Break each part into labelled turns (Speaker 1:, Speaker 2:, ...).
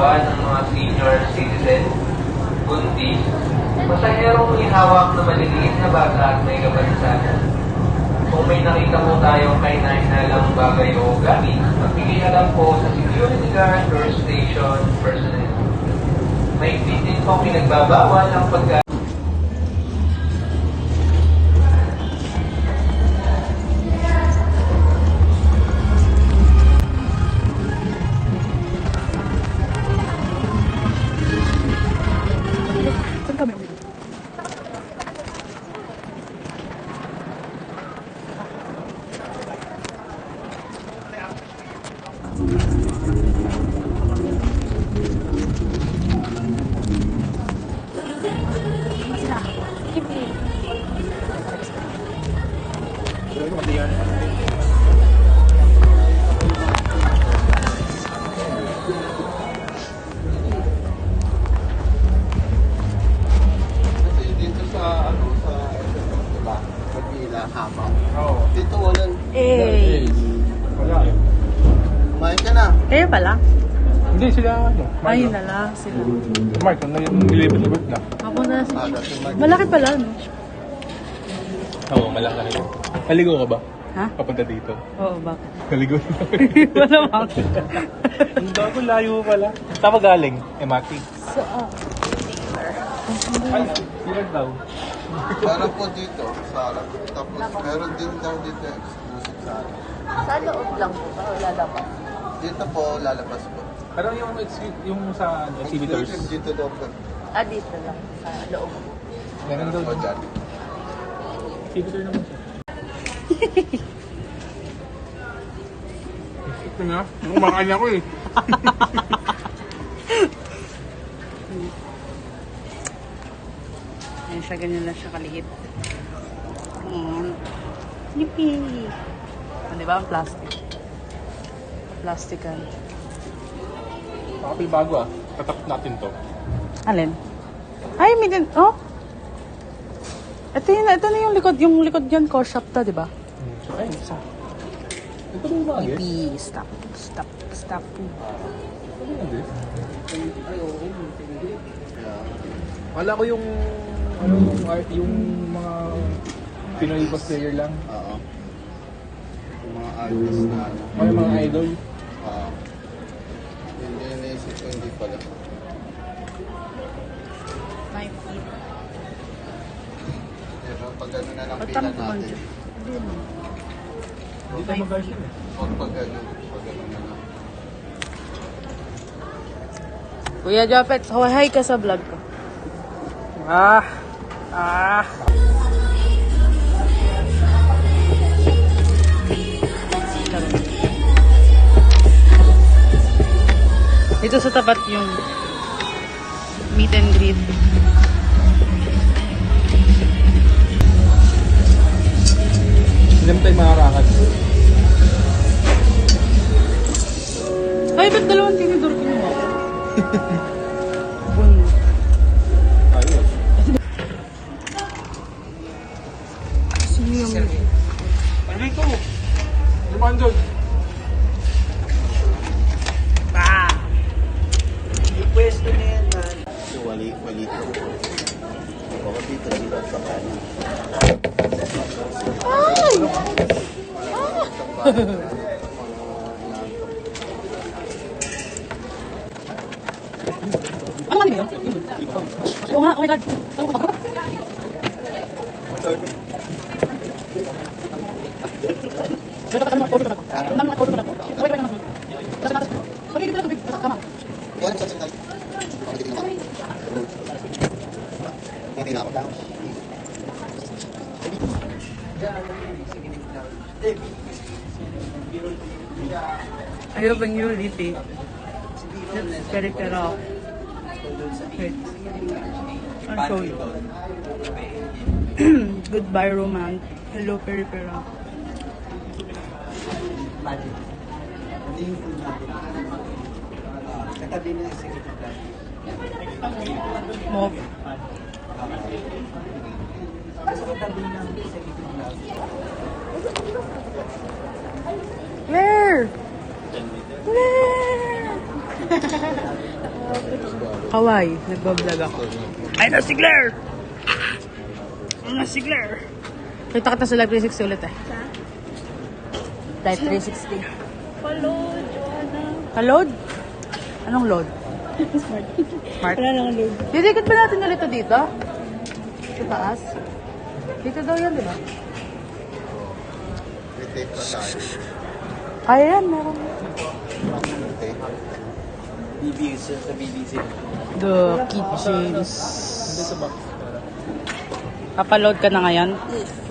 Speaker 1: halimbawa ng mga senior citizen, kundi masaherong may hawak na maliliit na bata at may kapansanan. Kung may nakita po tayong kainalang bagay o gamit, magbigay na lang po sa security guard or station personnel. May din po pinagbabawal ang pagka
Speaker 2: dito walang...
Speaker 3: Wala eh.
Speaker 2: Kumain ka na.
Speaker 4: Eh pala.
Speaker 3: Hindi sila ano.
Speaker 4: Ayun na lang sila.
Speaker 3: Mark, nilibot-libot na.
Speaker 4: Ako na.
Speaker 2: Dati Mark.
Speaker 4: Malaki pala, no?
Speaker 3: Oo, malaki. Naligo ka ba?
Speaker 4: Ha?
Speaker 3: Papunta dito.
Speaker 4: Oo, bakit?
Speaker 3: Naligo na.
Speaker 4: Wala bang.
Speaker 3: Ang bago, layo pala. Saan galing? MRT.
Speaker 4: So,
Speaker 3: Ay, hirag daw.
Speaker 2: Meron po dito, sa harap. Tapos meron din daw dito exclusive sa harap.
Speaker 4: sa loob lang po ba? O lalabas?
Speaker 2: Dito po, lalabas po.
Speaker 3: Pero yung sa exhibitors.
Speaker 2: Exclusive dito daw po.
Speaker 4: Ah, dito lang. Sa loob po.
Speaker 3: Meron daw
Speaker 2: Po dyan.
Speaker 3: exhibitor naman siya. Ito nga, kumakain ako eh.
Speaker 4: Ayan siya, ganyan lang siya kaliit. Ayan. Yippee! O, diba ang plastic? Plastican.
Speaker 3: Makapil bago ah. Tatap natin to.
Speaker 4: Alin? Ay, may din. Oh! Ito na yung likod dyan, core shop to, diba?
Speaker 3: Ay, isa. Ito ba yung mga guys?
Speaker 4: Yippee! Stop.
Speaker 3: Ano yung guys?
Speaker 2: Yeah.
Speaker 3: Wala ko yung yung mga Pinoy cosplayer lang.
Speaker 2: Oo. Yung mga artist na ano.
Speaker 3: May mga idol.
Speaker 2: Hindi naisip ko, hindi pala.
Speaker 4: My feet.
Speaker 2: Pero pag ano na lang
Speaker 4: Ba't
Speaker 2: pila
Speaker 4: kami
Speaker 2: natin.
Speaker 4: kumansin?
Speaker 3: Hindi tayo mag-garden eh.
Speaker 2: Pag ano na lang.
Speaker 4: Kuya Japet, hi ka sa vlog ko. Dito sa tapat yung meet and greet.
Speaker 3: Hindi mo tayo makarakat.
Speaker 4: Ay, ba't dalawang tinidor ko mo? Buno.
Speaker 3: Ayos.
Speaker 4: Sino yung...
Speaker 3: Dito! Lumaan doon!
Speaker 2: Pwesto na yan, man. So, wali ko. Ako dito sila sa kanin.
Speaker 4: Ay! Ano man yun? Oo nga, oh my God.
Speaker 2: Yan, sa sandali. Hindi na ako lang.
Speaker 4: Ayaw bang yung lipi? Pero. Wait. I'll show you. Goodbye, Roman. Hello, Peripera. Move. Claire! Claire! Kawai, nagbablog ako. Ay, na si Claire! Na si Claire! Kita kita sa Live 360 ulit eh. Live 360.
Speaker 5: Pa-load, Joanna.
Speaker 4: Ka-load? Anong load?
Speaker 5: Smart.
Speaker 4: Smart?
Speaker 5: Wala nang load.
Speaker 4: Didikit ba natin ulit ito dito? Sa taas? Dito daw yan, di ba?
Speaker 2: Retake pa tayo.
Speaker 4: Kaya yan, meron.
Speaker 2: Retake.
Speaker 3: BBC sa BBC.
Speaker 4: The kitchens. Papaload ka na ngayon?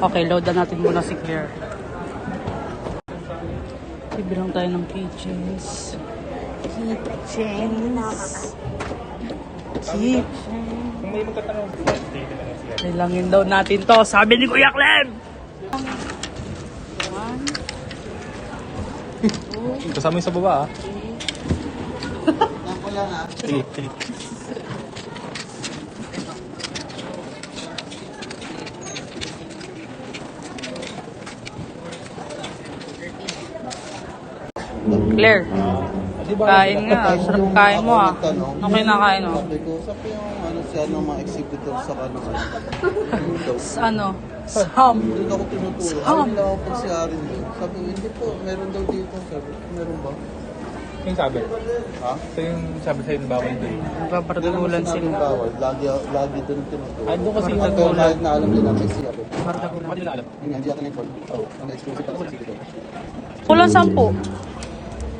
Speaker 4: Okay, load na natin muna si Claire. Bibilang tayo ng kitchens. Kitchens.
Speaker 3: Kung may magkatanong,
Speaker 4: Kailangan daw natin to. Sabi ni Kuya Clem!
Speaker 3: kasama yung sa baba ah.
Speaker 2: Yan ko lang ah.
Speaker 3: Sige, sige.
Speaker 4: Claire, kain nga. Sarap kain mo ah. Ano kinakain mo?
Speaker 2: Sabi ko, sabi yung ano siya ng mga exhibitor sa kanang
Speaker 4: Ano? Sam.
Speaker 2: Doon ako tinuturo. Ayaw nila ako pagsiyarin doon. Sabi ko, hindi po, meron daw dito. Sabi ko, meron ba?
Speaker 3: Yung sabi.
Speaker 2: Ha?
Speaker 3: So yung sabi sa'yo na bawal doon.
Speaker 4: Nagpapardagulan
Speaker 2: Hindi
Speaker 4: sila.
Speaker 2: namin bawal. Lagi doon tinuturo.
Speaker 3: Ah, doon kasi yung
Speaker 2: Pero kahit na alam nila may siya.
Speaker 4: Pardagulan.
Speaker 3: Hindi nila alam.
Speaker 2: Hindi ako na-inform. Ang exclusive pala sa exhibitor.
Speaker 4: Kulang 10.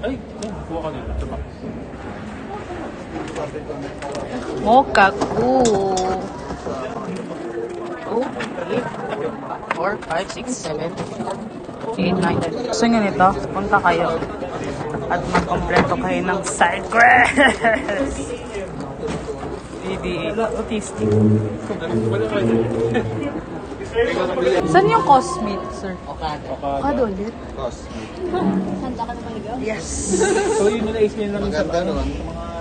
Speaker 3: Ay, kuha ka dito. Ito ba?
Speaker 4: Mocha. Ooh. 4, 5, 6, 7, 8, 9, 10. Gusto nyo nito? Punta kayo. At magkompleto kayo ng side quest. DD8. Autistic. Saan yung Cosmate, sir? Okado ulit?
Speaker 2: Cosmic.
Speaker 5: Santa ka na maligaw?
Speaker 4: Yes.
Speaker 3: So yun yung na-explain namin sa
Speaker 2: Maganda nun.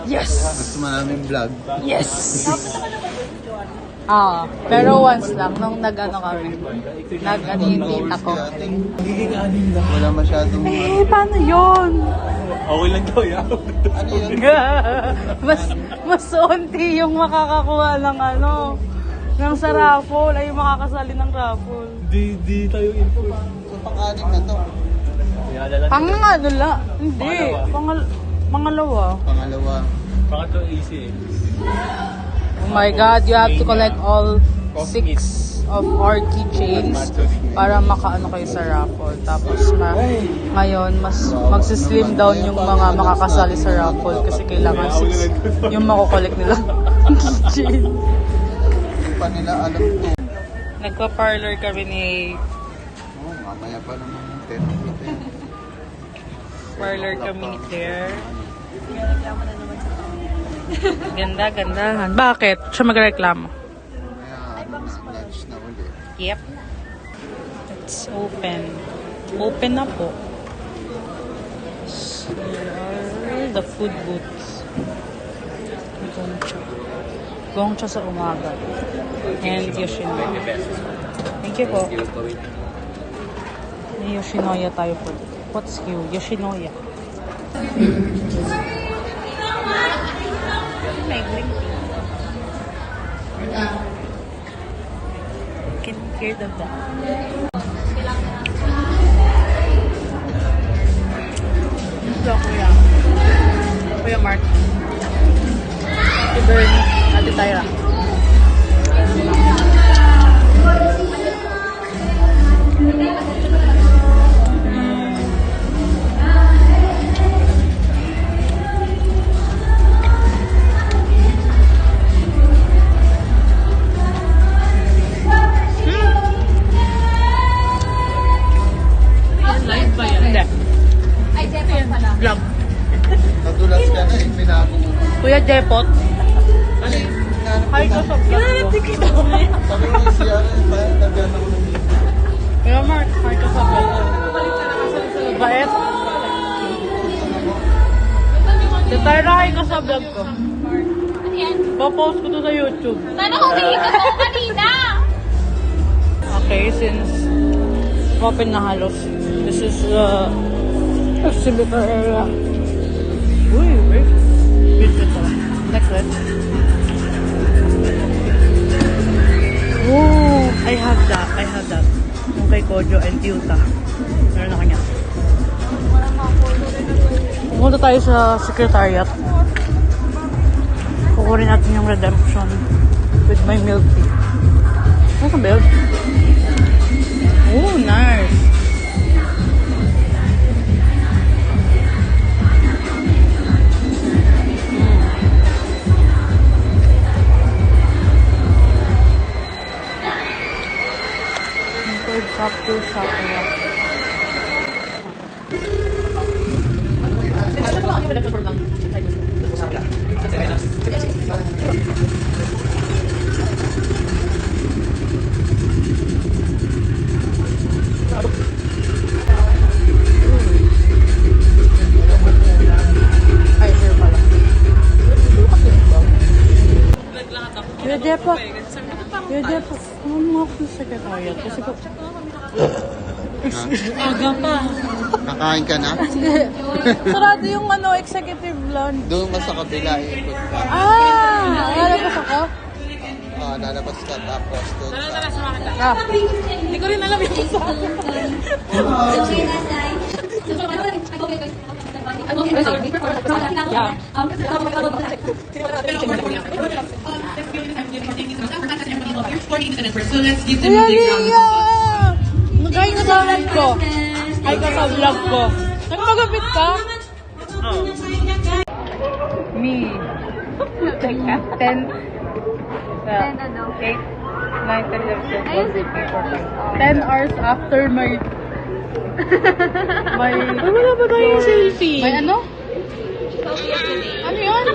Speaker 4: Yes.
Speaker 2: Gusto mo namin vlog.
Speaker 4: Yes. Ah, pero once lang, nung nag-ano kami. Nag-ano yung tita ko.
Speaker 3: Magiging anim na.
Speaker 2: Wala masyadong
Speaker 4: Eh, paano yun?
Speaker 3: Okay lang daw yan.
Speaker 2: ano yun?
Speaker 4: mas unti yung makakakuha ng ano, ng sa raffle, ay yung makakasali ng raffle.
Speaker 3: Di tayo info.
Speaker 2: So pang-anim na to.
Speaker 4: Pang ano la? Hindi. Pangalawa.
Speaker 2: Pangalawa.
Speaker 3: Pangatlo easy eh.
Speaker 4: Oh my God, you have to collect all 6 of our keychains para makaano kayo sa raffle. Tapos ngayon, magsislim down yung mga makakasali sa raffle kasi kailangan 6 yung makukollect nila keychain.
Speaker 2: Hindi pa nila alam to.
Speaker 4: Nagpa-parlor kami ni
Speaker 2: Oh, mamaya pa naman yung 10.
Speaker 4: parlor kami ni Claire. Ganda, gandahan. Bakit? Siya magreklamo.
Speaker 2: Kaya ano na, lunch na ulit.
Speaker 4: Yep. It's open. Open na po. Here are the food booths. Gongcha. Gongcha sa umaga. And Yoshinoya. Thank you po. May Yoshinoya tayo po. What's you? Yoshinoya. May green tea. Can hear the bell. So, Kuya Mark. Ate Bernie. Ate Tyra. Live ba yan? Hindi.
Speaker 5: Ay, Jepon pala.
Speaker 4: Vlog.
Speaker 2: Nadulas ka na eh, minago mo.
Speaker 4: Kuya Jepot.
Speaker 2: Ano yung
Speaker 4: Hi ka sa vlog ko.
Speaker 2: sabi mo yung siya, parang nagana ko ng dito.
Speaker 4: Kuya Mark, hi ka sa vlog ko. Bait. Tatara, hi ka sa vlog ko.
Speaker 5: Ano yan?
Speaker 4: Papost ko to sa YouTube.
Speaker 5: Sana humingi ka sa kanina!
Speaker 4: Okay, since open na halos, this is exhibitor area. Uy, wait. cute pala. Necklace. Oh, I have that. Yung kay Kojo and Yuta. Meron ako niya. Pumunta tayo sa secretariat. Kukunin natin yung redemption with my milk tea. Ano ba yun? Oh, nice. Chapter Sakura. Ay, here pala. Kuya Jepo. Kuya Jepo. Ano mo ako sa secretariat? Kasi ko... Aga pa.
Speaker 2: Kakain ka na?
Speaker 4: Sarado yung executive lunch.
Speaker 2: Doon mas sa kabila, ikot ka.
Speaker 4: Lalabas ako?
Speaker 2: Lalabas ka tapos doon sa...
Speaker 4: Hindi ko rin alam yung
Speaker 6: So let's give them a big round of applause.
Speaker 4: Nag-ay ka sa vlog ko. Ay ka sa vlog ko. Nagpagupit ka? Me. 10, 8, 9, 10, 11, 10 hours after my wala ba tayong selfie? May ano? Ano yun?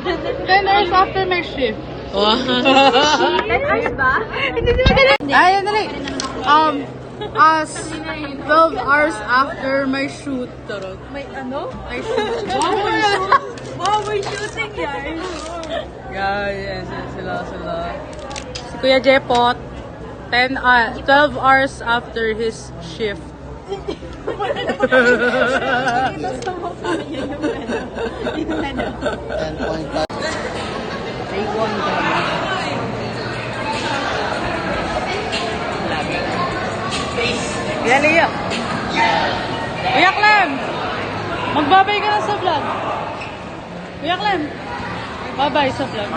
Speaker 4: 10 hours after my shift.
Speaker 5: 10 hours ba?
Speaker 4: Ay, dali. 12 hours after my shoot. Tarot.
Speaker 5: May ano?
Speaker 4: My shoot.
Speaker 5: Wow, we're shooting yan.
Speaker 4: Yes, sila. Si Kuya Jepot, 12 hours after his shift.
Speaker 2: 10.5.
Speaker 4: Take one down. Kuya Leo. Kuya Clem! Magbabay ka na sa vlog. Kuya Clem, bye-bye sa vlog.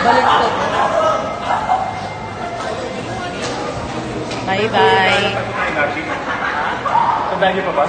Speaker 4: Baliktad. Bye-bye.
Speaker 3: Tandaan niyo pa ba?